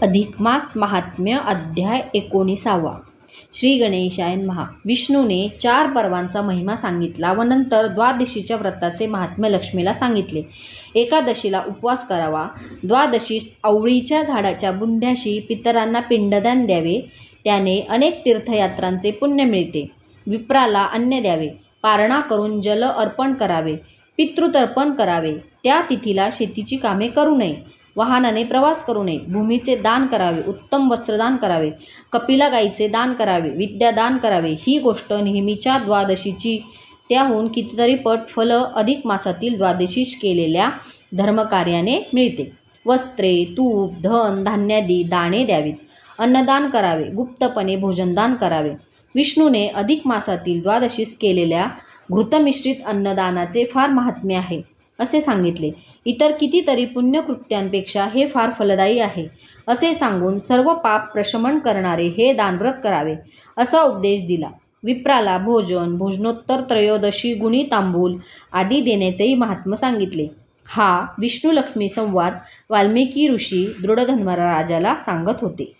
अधिक मास महात्म्य अध्याय 19. श्री गणेशाय नमः. विष्णूने 4 पर्वांचा महिमा सांगितला व नंतर द्वादशीच्या व्रताचे महात्म्य लक्ष्मीला सांगितले. एकादशीला उपवास करावा, द्वादशीस आवळीच्या झाडाच्या बुंध्याशी पितरांना पिंडदान द्यावे, त्याने अनेक तीर्थयात्रांचे पुण्य मिळते. विप्राला अन्न द्यावे, पारणा करून जल अर्पण करावे, पितृतर्पण करावे, त्या तिथीला शेतीची कामे करू नये, वाहनाने प्रवास करू नये, भूमीचे दान करावे, उत्तम वस्त्रदान करावे, कपिला गाईचे दान करावे, विद्यादान करावे. ही गोष्ट नेहमीच्या द्वादशीची त्याहून कितीतरी पट फल अधिक मासातील द्वादशीस केलेल्या धर्मकार्याने मिळते. वस्त्रे, तूप, धन, धान्यादी दाणे द्यावीत, अन्नदान करावे, गुप्तपणे भोजनदान करावे. विष्णूने अधिक मासातील द्वादशीस केलेल्या घृतमिश्रित अन्नदानाचे फार महात्म्य आहे असे सांगितले. इतर कितीतरी पुण्यकृत्यांपेक्षा हे फार फलदायी आहे असे सांगून सर्व पाप प्रशमन करणारे हे दानव्रत करावे असा उपदेश दिला. विप्राला भोजन, भोजनोत्तर त्रयोदशी गुणी तांबूल आदी देण्याचेही महात्म्य सांगितले. हा विष्णू लक्ष्मी संवाद वाल्मिकी ऋषी दृढधर्मराजाला सांगत होते.